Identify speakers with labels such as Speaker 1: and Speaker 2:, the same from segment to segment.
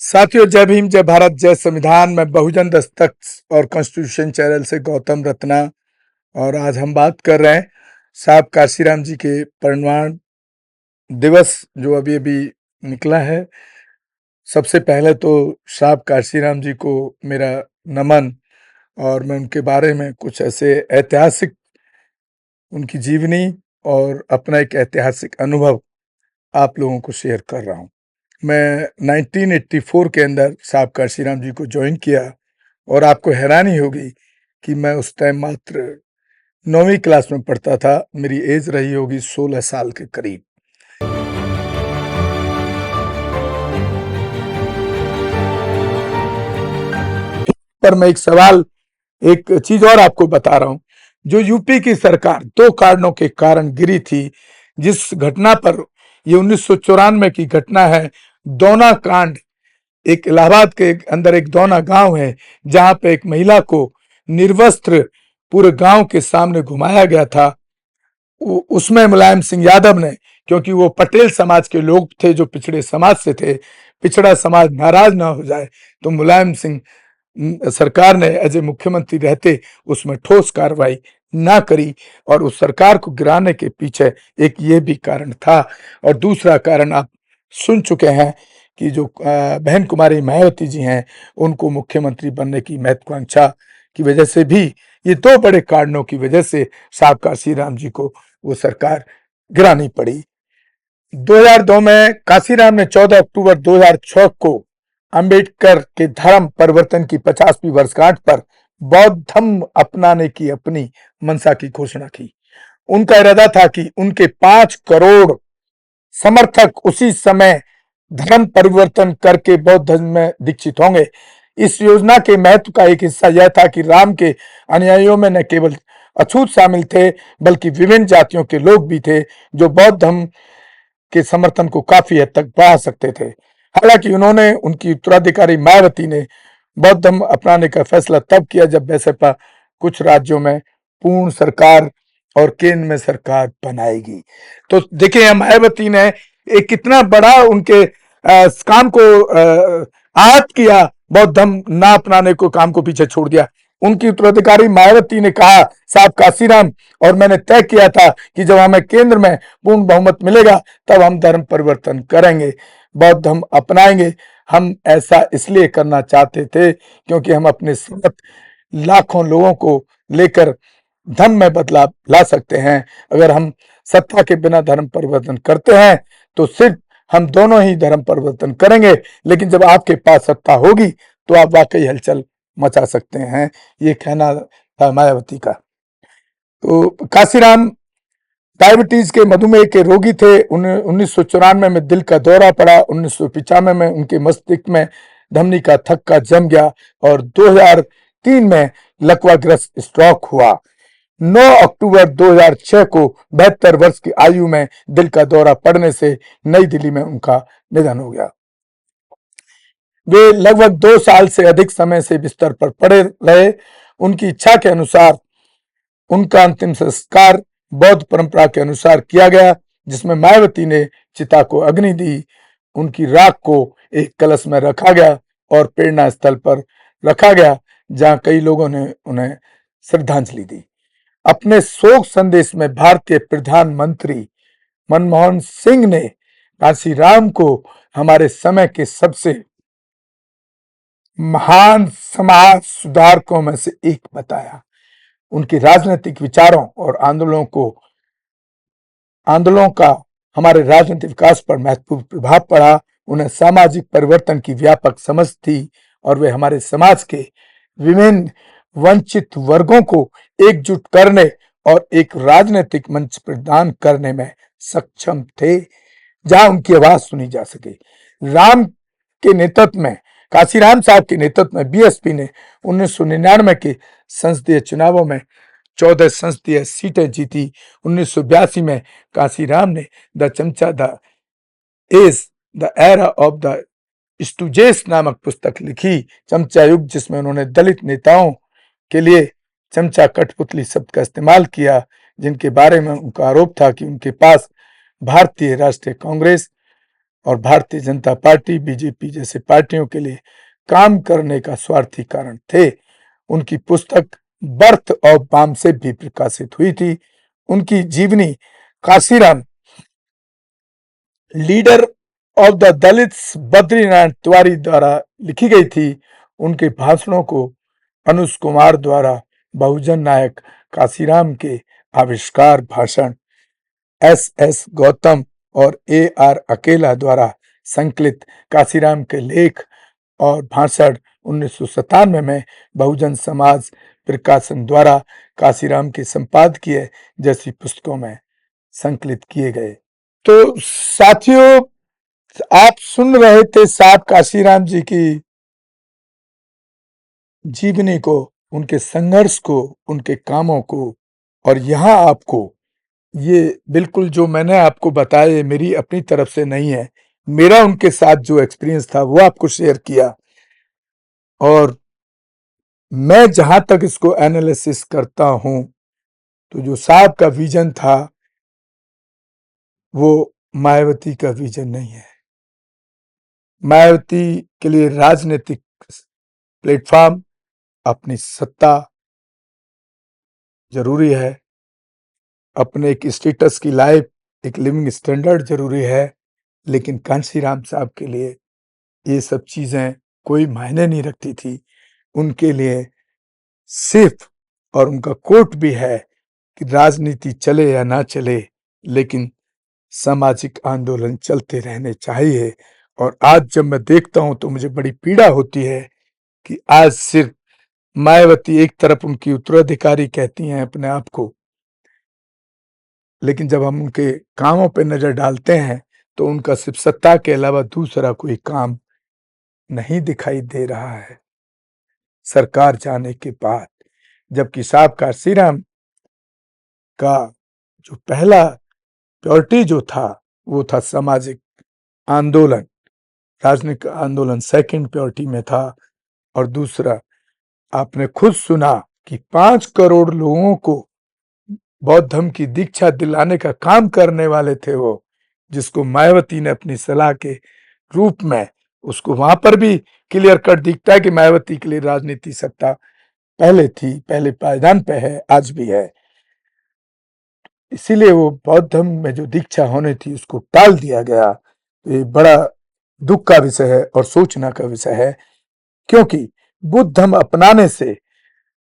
Speaker 1: साथियों, जय भीम, जय भारत, जय संविधान। मैं बहुजन दस्तक और कॉन्स्टिट्यूशन चैनल से गौतम रत्ना। और आज हम बात कर रहे हैं साहब काशीराम जी के परिनिर्वाण दिवस जो अभी अभी निकला है। सबसे पहले तो साहब काशीराम जी को मेरा नमन। और मैं उनके बारे में कुछ ऐसे ऐतिहासिक उनकी जीवनी और अपना एक ऐतिहासिक अनुभव आप लोगों को शेयर कर रहा हूँ। मैं 1984 के अंदर साहब काशीराम जी को ज्वाइन किया और आपको हैरानी होगी कि मैं उस टाइम मात्र 9वीं क्लास में पढ़ता था। मेरी एज रही होगी 16 साल के करीब। पर मैं एक चीज और आपको बता रहा हूं। जो यूपी की सरकार दो कारणों के कारण गिरी थी, जिस घटना पर, ये 1994 की घटना है, दोना कांड। एक इलाहाबाद के अंदर एक दोना गांव है जहां पे एक महिला को निर्वस्त्र पूरे गांव के सामने घुमाया गया था। उसमें मुलायम सिंह यादव ने, क्योंकि वो पटेल समाज के लोग थे जो पिछड़े समाज से थे, पिछड़ा समाज नाराज ना हो जाए, तो मुलायम सिंह सरकार ने एज ए मुख्यमंत्री रहते उसमें ठोस कार्रवाई ना करी। और उस सरकार को गिराने के पीछे एक ये भी कारण था। और दूसरा कारण आप सुन चुके हैं कि जो बहन कुमारी मायावती जी हैं, उनको मुख्यमंत्री बनने की महत्वाकांक्षा की वजह से भी, ये दो बड़े कारणों की वजह से साहब काशीराम जी को वो सरकार गिरानी पड़ी। 2002 में काशीराम ने 14 अक्टूबर 2006 को अंबेडकर के धर्म परिवर्तन की 50वीं वर्षगांठ पर बौद्ध धर्म अपनाने की अपनी मंशा की घोषणा की। उनका इरादा था कि उनके 5 करोड़ समर्थक उसी समय धर्म परिवर्तन करके बौद्ध धर्म में दीक्षित होंगे। इस योजना के महत्व का एक हिस्सा यह था कि राम के अनुयायियों में न केवल अछूत शामिल थे, बल्कि विभिन्न जातियों के लोग भी थे जो बौद्ध धर्म के समर्थन को काफी हद तक बढ़ा सकते थे। हालांकि उन्होंने, उनकी उत्तराधिकारी मायावती ने बौद्ध धर्म अपनाने का फैसला तब किया जब बसपा कुछ राज्यों में पूर्ण सरकार और केंद्र में सरकार बनाएगी। तो देखिए, मायावती ने एक कितना बड़ा उनके काम को आहत किया, बौद्ध धर्म ना अपनाने को, काम को पीछे छोड़ दिया। उनकी उत्तराधिकारी मायावती ने कहा, साहब काशीराम और मैंने तय किया था कि जब हमें केंद्र में पूर्ण बहुमत मिलेगा तब हम धर्म परिवर्तन करेंगे, बौद्ध धर्म अपनाएंगे। हम ऐसा इसलिए करना चाहते थे क्योंकि हम अपने साथ लाखों लोगों को लेकर धर्म में बदलाव ला सकते हैं। अगर हम सत्ता के बिना धर्म परिवर्तन करते हैं तो सिर्फ हम दोनों ही धर्म परिवर्तन करेंगे, लेकिन जब आपके पास सत्ता होगी तो आप वाकई हलचल मचा सकते हैं। ये कहना था मायावती का। तो काशीराम डायबिटीज के, मधुमेह के रोगी थे। 1994 में दिल का दौरा पड़ा। 1995 में उनके मस्तिष्क में धमनी का थक्का जम गया और 2003 में लकवाग्रस्त स्ट्रोक हुआ। 9 अक्टूबर 2006 को 72 वर्ष की आयु में दिल का दौरा पड़ने से नई दिल्ली में उनका निधन हो गया। वे लगभग 2 साल से अधिक समय से बिस्तर पर पड़े रहे। उनकी इच्छा के अनुसार उनका अंतिम संस्कार बौद्ध परंपरा के अनुसार किया गया, जिसमें मायावती ने चिता को अग्नि दी, उनकी राख को एक कलश में रखा गया और प्रेरणा स्थल पर रखा गया जहां कई लोगों ने उन्हें श्रद्धांजलि दी। अपने शोक संदेश में भारतीय प्रधानमंत्री मनमोहन सिंह ने काशीराम को हमारे समय के सबसे महान समाज सुधारकों में से एक बताया। उनके राजनीतिक विचारों और आंदोलनों का हमारे राजनीतिक विकास पर महत्वपूर्ण प्रभाव पड़ा। उन्हें सामाजिक परिवर्तन की व्यापक समझ थी और वे हमारे समाज के विभिन्न वंचित वर्गों को एकजुट करने और एक राजनीतिक मंच प्रदान करने में सक्षम थे जहां उनकी आवाज सुनी जा सके। राम के नेतृत्व में, काशीराम साहब के नेतृत्व में बीएसपी ने 1999 के संसदीय चुनावों में 14 संसदीय सीटें जीती। 1982 में काशीराम ने the chamcha, the age, the era of the stooges नामक पुस्तक लिखी, चमचा युग, जिसमें उन्होंने दलित नेताओं के लिए चमचा कठपुतली शब्द का इस्तेमाल किया, जिनके बारे में उनका आरोप था कि उनके पास भारतीय राष्ट्रीय कांग्रेस और भारतीय जनता पार्टी, बीजेपी जैसे पार्टियों के लिए काम करने का स्वार्थी कारण थे। उनकी पुस्तक बर्थ ऑफ बाम से भी प्रकाशित हुई थी। उनकी जीवनी Kashiram, leader of the Dalits, Badrinath Tiwari द्वारा लिखी गई थी। उनके भाषणों को अनुज कुमार द्वारा बहुजन नायक काशीराम के आविष्कार भाषण, एस गौतम और AR अकेला द्वारा संकलित काशीराम के लेख और भाषण 1997 में बहुजन समाज प्रकाशन द्वारा काशीराम के संपादकीय जैसी पुस्तकों में संकलित किए गए। तो साथियों, आप सुन रहे थे साहब काशीराम जी की जीवनी को, उनके संघर्ष को, उनके कामों को, और यहाँ आपको ये बिल्कुल जो मैंने आपको बताया ये मेरी अपनी तरफ से नहीं है, मेरा उनके साथ जो एक्सपीरियंस था वो आपको शेयर किया। और मैं जहां तक इसको एनालिसिस करता हूं तो जो साहब का विजन था वो मायावती का विजन नहीं है। मायावती के लिए राजनीतिक प्लेटफॉर्म, अपनी सत्ता जरूरी है, अपने एक स्टेटस की लाइफ, एक लिविंग स्टैंडर्ड जरूरी है, लेकिन कांशीराम साहब के लिए ये सब चीजें कोई मायने नहीं रखती थी। उनके लिए सिर्फ, और उनका कोट भी है कि राजनीति चले या ना चले, लेकिन सामाजिक आंदोलन चलते रहने चाहिए। और आज जब मैं देखता हूं तो मुझे बड़ी पीड़ा होती है कि आज सिर्फ मायावती एक तरफ उनकी उत्तराधिकारी कहती हैं अपने आप को, लेकिन जब हम उनके कामों पर नजर डालते हैं तो उनका सिर्फ सत्ता के अलावा दूसरा कोई काम नहीं दिखाई दे रहा है सरकार जाने के बाद। जबकि साहब काशीराम का जो पहला प्रायोरिटी जो था वो था सामाजिक आंदोलन, राजनीतिक आंदोलन सेकंड प्रायोरिटी में था। और दूसरा, आपने खुद सुना कि 5 करोड़ लोगों को बौद्ध धर्म की दीक्षा दिलाने का काम करने वाले थे वो, जिसको मायावती ने अपनी सलाह के रूप में, उसको वहां पर भी क्लियर कट दिखता है कि मायावती के लिए राजनीति सत्ता पहले थी, पहले पायदान पे है, आज भी है। इसीलिए वो बौद्ध धर्म में जो दीक्षा होनी थी उसको टाल दिया गया। ये बड़ा दुख का विषय है और सोचना का विषय है, क्योंकि बुद्ध धर्म अपनाने से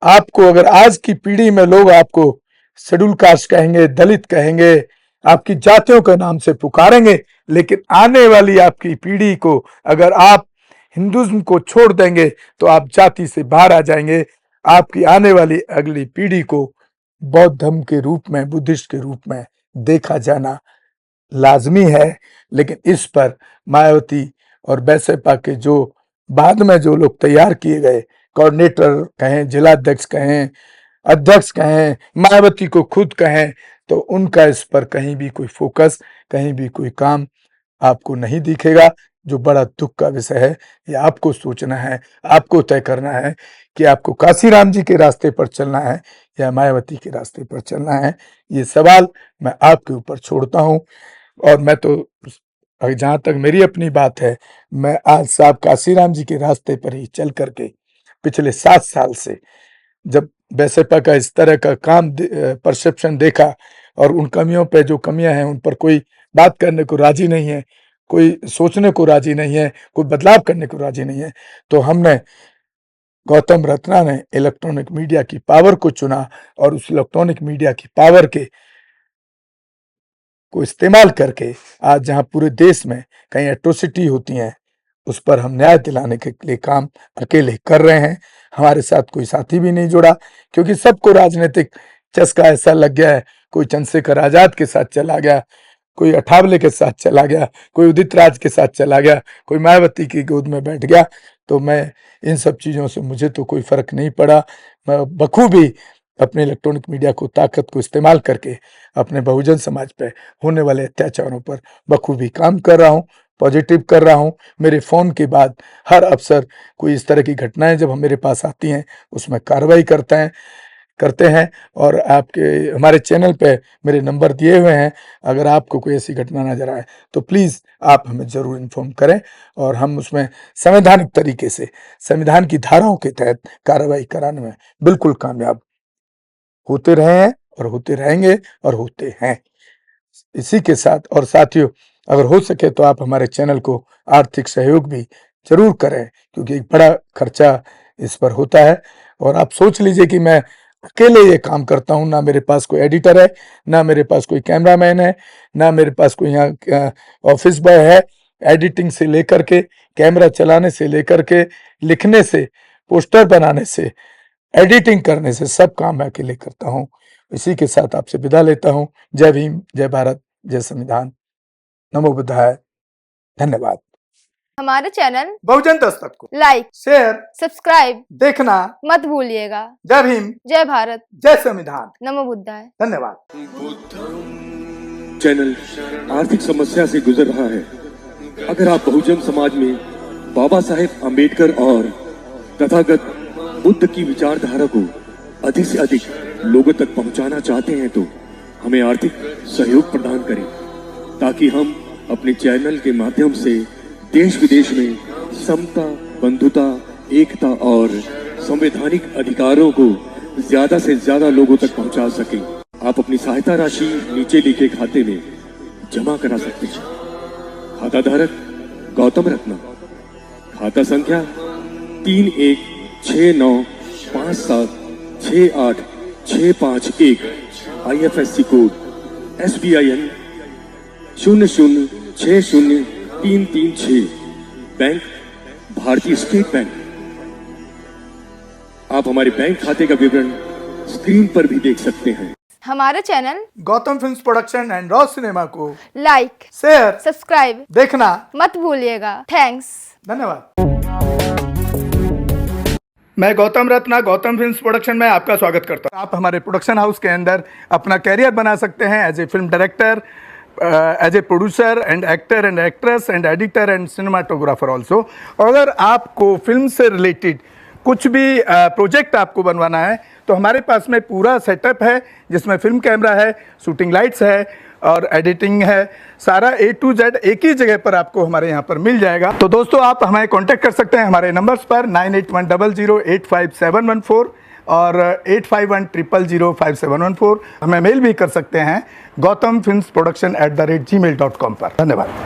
Speaker 1: आपको, अगर आज की पीढ़ी में लोग आपको शेड्यूल कास्ट कहेंगे, दलित कहेंगे, आपकी जातियों के नाम से पुकारेंगे, लेकिन आने वाली आपकी पीढ़ी को अगर आप हिंदुज्म को छोड़ देंगे तो आप जाति से बाहर आ जाएंगे। आपकी आने वाली अगली पीढ़ी को बौद्ध धर्म के रूप में, बुद्धिस्ट के रूप में देखा जाना लाजमी है। लेकिन इस पर मायावती और बैसपा के जो बाद में जो लोग तैयार किए गए, कोऑर्डिनेटर कहें, जिलाध्यक्ष कहें, अध्यक्ष कहें, मायावती को खुद कहें, तो उनका इस पर कहीं भी कोई फोकस, कहीं भी कोई काम आपको नहीं दिखेगा, जो बड़ा दुख का विषय है। ये आपको सोचना है, आपको तय करना है कि आपको काशीराम जी के रास्ते पर चलना है या मायावती के रास्ते पर चलना है। ये सवाल मैं आपके ऊपर छोड़ता हूं। और मैं तो, जहां तक मेरी अपनी बात है, मैं आज साहब काशीराम जी के रास्ते पर ही चल करके पिछले 7 साल से, जब बैसपा का इस तरह का काम परसेप्शन देखा और उन कमियों पे, जो कमियां हैं उन पर कोई बात करने को राजी नहीं है, कोई सोचने को राजी नहीं है, कोई बदलाव करने को राजी नहीं है, तो हमने, गौतम रत्ना ने इलेक्ट्रॉनिक मीडिया की पावर को चुना और उस इलेक्ट्रॉनिक मीडिया की पावर के को इस्तेमाल करके आज जहां पूरे देश में कहीं एट्रोसिटी होती हैं, उस पर हम न्याय दिलाने के लिए काम अकेले कर रहे हैं। हमारे साथ कोई साथी भी नहीं जुड़ा, क्योंकि सबको राजनीतिक चस्का ऐसा लग गया है। कोई चंद्रशेखर आजाद के साथ चला गया, कोई अठावले के साथ चला गया, कोई उदित राज के साथ चला गया, कोई मायावती की गोद में बैठ गया। तो मैं इन सब चीजों से, मुझे तो कोई फर्क नहीं पड़ा। मैं बखूबी अपने इलेक्ट्रॉनिक मीडिया को, ताकत को इस्तेमाल करके अपने बहुजन समाज पे होने वाले अत्याचारों पर बखूबी काम कर रहा हूँ, पॉजिटिव कर रहा हूँ। मेरे फोन के बाद हर अफसर कोई इस तरह की घटनाएं जब मेरे पास आती हैं उसमें कार्रवाई करते हैं। और आपके, हमारे चैनल पे मेरे नंबर दिए हुए हैं, अगर आपको कोई ऐसी घटना नजर आए तो प्लीज आप हमें ज़रूर इन्फॉर्म करें और हम उसमें संवैधानिक तरीके से संविधान की धाराओं के तहत कार्रवाई कराने में बिल्कुल कामयाब होते रहे हैं और होते रहेंगे और होते हैं। इसी के साथ और साथियों, अगर हो सके तो आप हमारे चैनल को आर्थिक सहयोग भी ज़रूर करें, क्योंकि एक बड़ा खर्चा इस पर होता है। और आप सोच लीजिए कि मैं अकेले ये काम करता हूँ, ना मेरे पास कोई एडिटर है, ना मेरे पास कोई कैमरामैन है, ना मेरे पास कोई यहाँ ऑफिस बॉय है। एडिटिंग से लेकर के, कैमरा चलाने से लेकर के, लिखने से, पोस्टर बनाने से, एडिटिंग करने से, सब काम मैं अकेले करता हूँ। इसी के साथ आपसे विदा लेता हूँ। जय भीम, जय भारत, जय संविधान, नमो बुद्धाय, धन्यवाद।
Speaker 2: हमारे चैनल
Speaker 1: बहुजन दस्तक को
Speaker 2: लाइक,
Speaker 1: शेयर,
Speaker 2: सब्सक्राइब
Speaker 1: देखना
Speaker 2: मत भूलिएगा।
Speaker 1: जय भीम,
Speaker 2: जय भारत,
Speaker 1: जय संविधान,
Speaker 2: नमो बुद्धाय,
Speaker 1: धन्यवाद।
Speaker 3: चैनल आर्थिक समस्या से गुजर रहा है। अगर आप बहुजन समाज में बाबा साहेब अम्बेडकर और तथागत बुद्ध की विचारधारा को अधिक से अधिक लोगों तक पहुंचाना चाहते हैं तो हमें आर्थिक सहयोग प्रदान करें, ताकि हम अपने चैनल के माध्यम से देश विदेश में समता, बंधुता, एकता और संवैधानिक अधिकारों को ज्यादा से ज्यादा लोगों तक पहुंचा सकें। आप अपनी सहायता राशि नीचे लिखे खाते में जमा करा सकते हैं। खाता धारक गौतम रत्ना, खाता संख्या 3169576865 IFSC कोड SBIN 0060336, बैंक भारतीय स्टेट बैंक। आप हमारे बैंक खाते का विवरण स्क्रीन पर भी देख सकते हैं।
Speaker 2: हमारे channel
Speaker 1: Gautam films production and raw cinema को
Speaker 2: लाइक,
Speaker 1: शेयर,
Speaker 2: सब्सक्राइब
Speaker 1: देखना
Speaker 2: मत भूलिएगा। थैंक्स,
Speaker 1: धन्यवाद। मैं गौतम रत्ना गौतम फिल्म्स प्रोडक्शन में आपका स्वागत करता हूं। आप हमारे प्रोडक्शन हाउस के अंदर अपना कैरियर बना सकते हैं as a film director, as a producer and actor and actress and editor and cinematographer also. और अगर आपको फिल्म से रिलेटेड कुछ भी प्रोजेक्ट आपको बनवाना है तो हमारे पास में पूरा सेटअप है, जिसमें फिल्म कैमरा है, शूटिंग लाइट्स है और एडिटिंग है। सारा A to Z एक ही जगह पर आपको हमारे यहाँ पर मिल जाएगा। तो दोस्तों, आप हमें कांटेक्ट कर सकते हैं हमारे नंबर्स पर 9810085714 और 8510005714। हमें मेल भी कर सकते हैं gautamfilmsproduction@gmail.com पर। धन्यवाद।